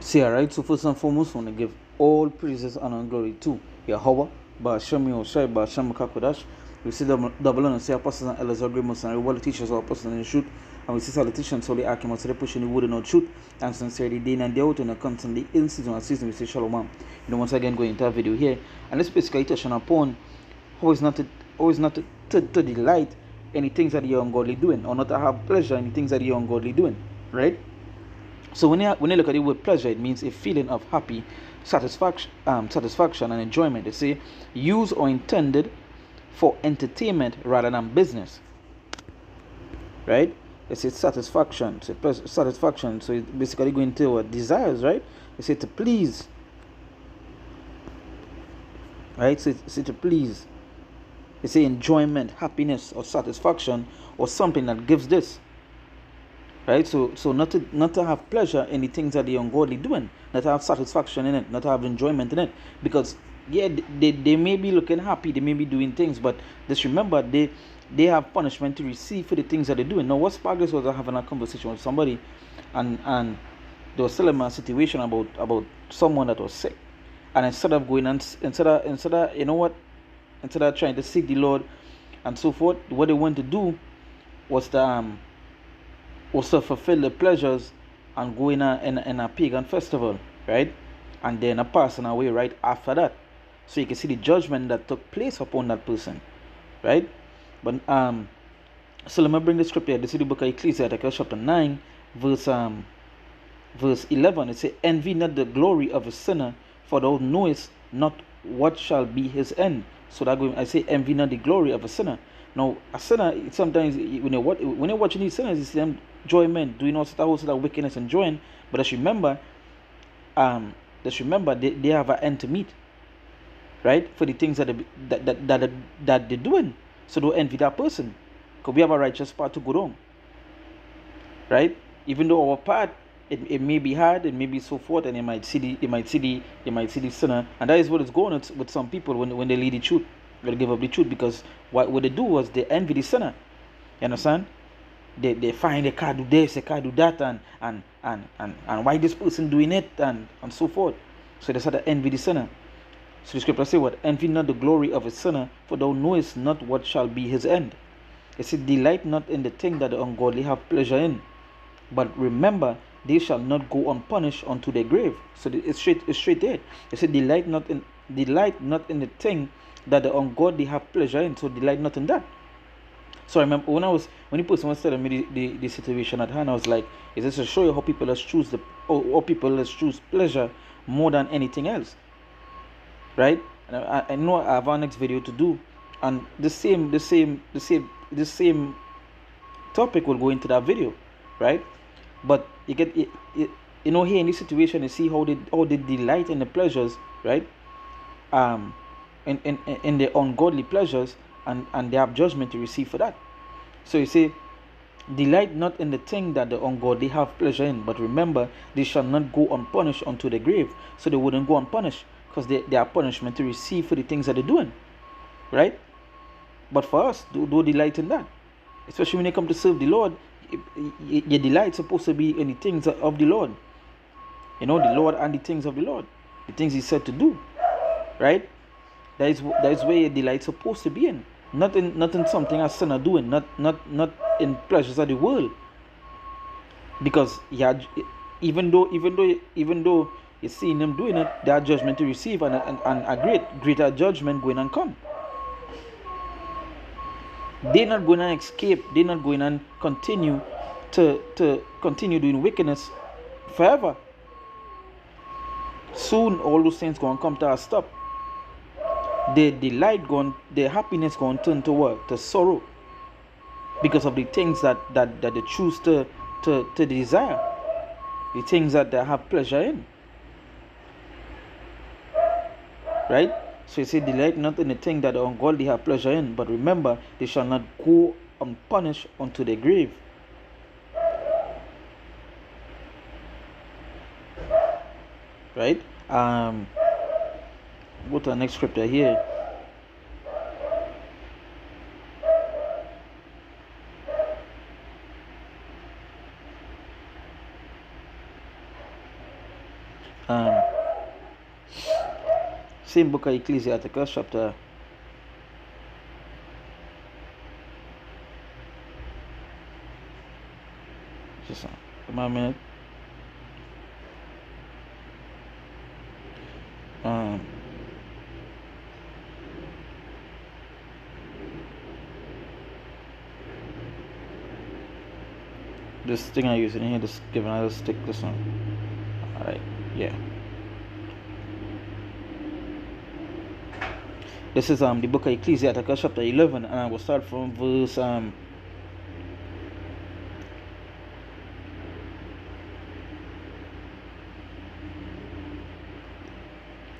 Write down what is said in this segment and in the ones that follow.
See, alright, so first and foremost, I want to give all praises, honor, and glory to Yahweh, Ba'ashem Yoshai, Ba'ashem Kakodash. We see the double honor, say apostles and elders are great, most and reward the teachers are apostles in the truth. And we see politicians, so they act so they pushing the word and no truth, and sincerity, day and day out, and constantly in season and season. We say Shalom. Once again, going into a video here, and let's basically touch upon how is not to delight in the things that you're ungodly doing, or not to have pleasure in the things that you're ungodly doing, right? So when you look at the word pleasure, it means a feeling of happy satisfaction and enjoyment. They say used or intended for entertainment rather than business, right? They say satisfaction. So satisfaction. So it's basically going to what desires, right? They say to please, right? So it's to please. They say enjoyment, happiness, or satisfaction, or something that gives this. Right, so not to have pleasure in the things that the ungodly doing, not to have satisfaction in it, not to have enjoyment in it, because yeah, they may be looking happy, they may be doing things, but just remember they have punishment to receive for the things that they're doing. Now, what sparked this was I having a conversation with somebody, and they were telling me a situation about someone that was sick, and instead of going and instead of instead of trying to seek the Lord and so forth, what they wanted to do was to fulfill the pleasures and go in a pagan festival, right? And then a passing away right after that. So you can see the judgment that took place upon that person, right? But so let me bring the scripture. This is the book of Ecclesiastes, chapter 9, verse 11. It says, envy not the glory of a sinner, for thou knowest not what shall be his end. So that I say, envy not the glory of a sinner. Now, a sinner, sometimes when you're watching these sinners, you see them enjoyment, doing all sorts of wickedness and join. But just remember, they have an end to meet, right? For the things that they're doing. So don't envy that person, because we have a righteous path to go down, right? Even though our path it may be hard, it may be so forth, and they might see the sinner, and that is what is going on with some people when they lead the truth, they give up the truth, because what they do was they envy the sinner. You understand? They find they can't do this, they can't do that, and why this person doing it, and so forth. So they start to envy the sinner. So the scripture say what? Envy not the glory of a sinner, for thou knowest not what shall be his end. It said, delight not in the thing that the ungodly have pleasure in, but remember they shall not go unpunished unto their grave. So it's straight there. It said, delight not in the thing that the ungodly have pleasure in. So delight not in that. So I remember when the person was telling me the situation at hand, I was like, is this to show you how people let's choose pleasure more than anything else, right? And I know I have our next video to do, and the same topic will go into that video, right? But you get here in this situation, you see how they delight in the pleasures, right? In the ungodly pleasures, and they have judgment to receive for that. So you say, delight not in the thing that the ungodly have pleasure in, but remember they shall not go unpunished unto the grave. So they wouldn't go unpunished, because they have punishment to receive for the things that they're doing, right? But for us, do delight in that, especially when you come to serve the Lord. Your delight is supposed to be in the things of the Lord, the Lord and the things of the Lord, the things He said to do, right? That is where your delight is supposed to be in, not in something a sinner doing, not in pleasures of the world. Because even though you're seeing them doing it, there are judgment to receive, and a greater judgment going and come. They're not going to escape. They're not going to continue to continue doing wickedness forever. Soon all those things going to come to a stop. Their happiness going to turn to what? To sorrow, because of the things that they choose to desire, the things that they have pleasure in, right? So you say, delight not in the thing that the ungodly have pleasure in, but remember they shall not go unpunished unto the grave. Right? Go to the next scripture here. Um, same book of Ecclesiasticus, chapter. Just a minute. Um, this thing I use in here, just give another stick. This one. All right. Yeah. This is the book of Ecclesiasticus, chapter 11, and I will start from verse I'm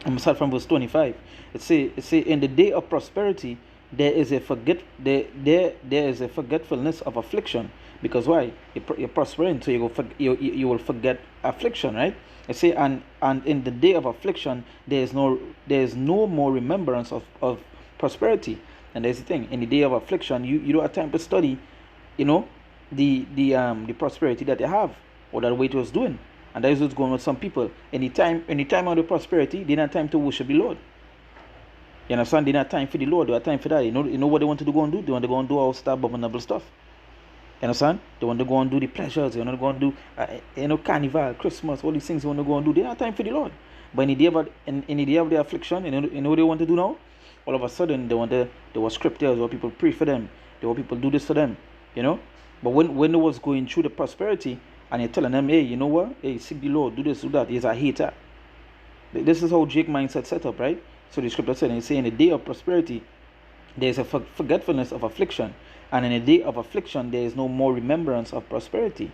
gonna start from verse 25. It say in the day of prosperity there is a forgetfulness of affliction, because why? You're prospering, so you will forget affliction, right? It say and in the day of affliction there is no more remembrance of prosperity. And there's the thing, in the day of affliction you don't have time to study, you know, the prosperity that they have, or that way it was doing. And that is what's going on with some people. Anytime of the prosperity, they don't have time to worship the Lord. You understand? They don't have time for the Lord. They have time for that. You know what they want to go and do? They want to go and do all that abominable stuff. You understand? They want to go and do the pleasures. They want to go and do, carnival, Christmas, all these things they want to go and do. They don't have time for the Lord. But in the day of the affliction, you know what they want to do now? All of a sudden, they want scriptures, or people pray for them. They want people do this for them. You know? But when they was going through the prosperity, and you're telling them, hey, you know what? Hey, seek the Lord, do this, do that. He's a hater. This is how Jake mindset set up, right? So the scripture said, it's saying, in the day of prosperity, there is a forgetfulness of affliction. And in the day of affliction, there is no more remembrance of prosperity.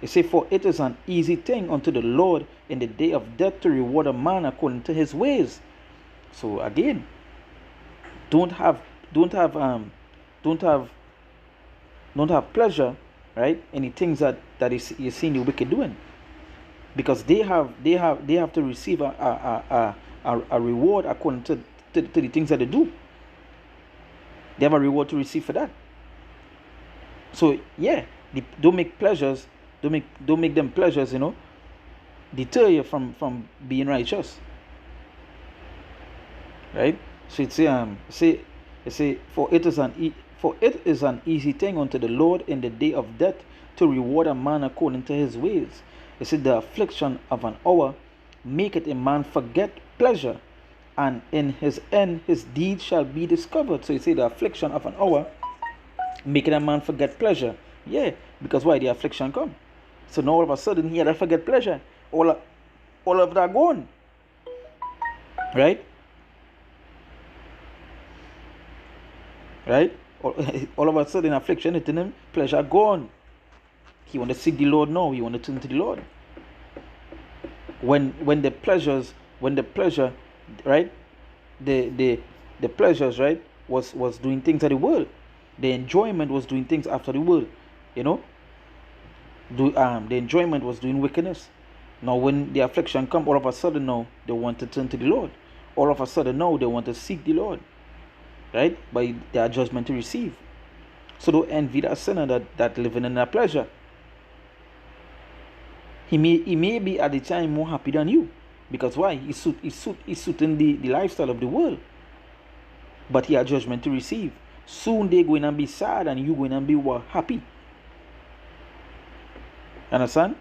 It says, for it is an easy thing unto the Lord in the day of death to reward a man according to his ways. So again, don't have pleasure, right, in the things that you're seeing the wicked doing, because they have to receive a reward according to the things that they do. They have a reward to receive for that. So yeah, don't make them pleasures, deter you from being righteous, right? So it say for it is an easy thing unto the Lord in the day of death to reward a man according to his ways. It said, the affliction of an hour maketh a man forget pleasure, and in his end his deed shall be discovered. So you say the affliction of an hour making a man forget pleasure. Yeah, because why? The affliction come. So now all of a sudden he had to forget pleasure. All of that gone. Right? Right? All of a sudden affliction hitting him, pleasure gone. He want to seek the Lord now. He want to turn to the Lord. When the pleasure, right? The pleasures, right, was doing things of the world. The enjoyment was doing things after the world. The enjoyment was doing wickedness. Now when the affliction come, all of a sudden now they want to turn to the Lord. All of a sudden now they want to seek the Lord, right? By their judgment to receive. So don't envy that sinner that living in that pleasure. He may be at the time more happy than you, because why? He's suiting the lifestyle of the world, but he had judgment to receive. Soon they're going to be sad and you're going to be happy. Understand?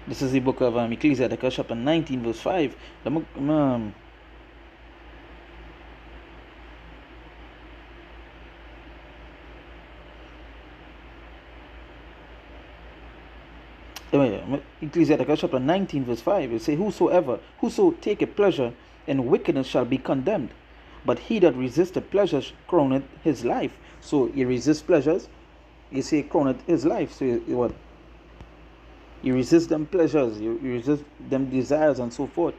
This is the book of Ecclesiasticus, chapter 19, verse 5. Ecclesiasticus chapter 19, verse 5. It says, whoso take a pleasure in wickedness shall be condemned, but he that resisteth pleasures crowneth his life. So he resists pleasures, you say crowneth his life. So what? You resist them pleasures, you resist them desires and so forth.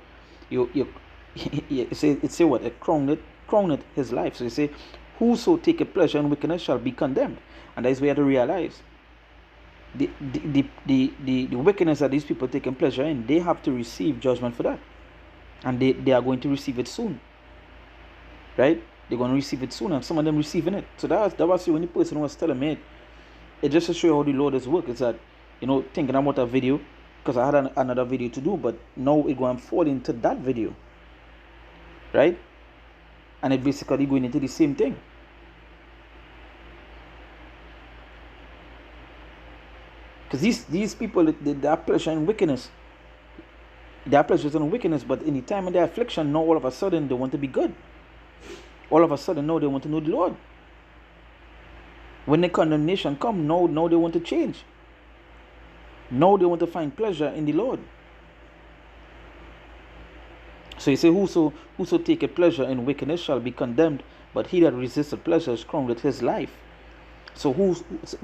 It say what? It crowneth his life. So you say, whoso take a pleasure in wickedness shall be condemned. And that is where you have to realize the wickedness that these people taking pleasure in, they have to receive judgment for that. and they are going to receive it soon, right? They're going to receive it soon, and some of them receiving it. So that was when the person was telling me it just to show you how the Lord is work. Is that, thinking about a video, because I had another video to do, but now it going to fall into that video, right? And it basically going into the same thing. Because these people, they are pleasure in wickedness. They are pleasures in wickedness, but in the time of their affliction, now all of a sudden they want to be good. All of a sudden, now they want to know the Lord. When the condemnation come, now they want to change. Now they want to find pleasure in the Lord. So you say, whoso take a pleasure in wickedness shall be condemned, but he that resisted pleasure is crowned with his life.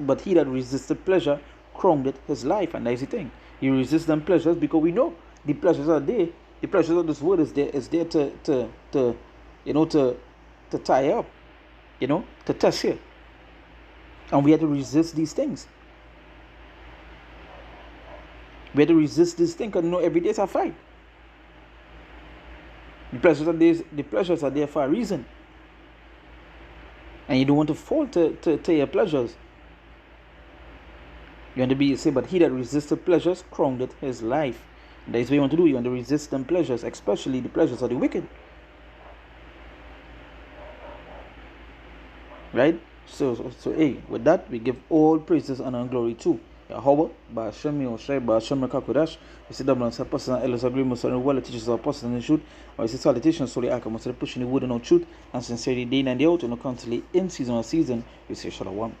But he that resisted pleasure crowned with his life, and that is the thing. You resist them pleasures because we know the pleasures are there. The pleasures of this world is there to tie up, to test you. And we have to resist these things. We have to resist this thing, because every day is a fight. The pleasures are there for a reason. And you don't want to fall to your pleasures. You want to be say, but he that resisted pleasures crowned with his life. And that is what you want to do. You want to resist them pleasures, especially the pleasures of the wicked. Right? So hey, with that we give all praises and glory to Yahweh, Ba'ashem Yoshai, Ba'ashem Kakodash. We see double answer person and Elos agreement on the world teaches our person in the truth. We see salutation solely Akamas pushing the word and no truth and sincerity day and day out and constantly in season or season. We say Shalom.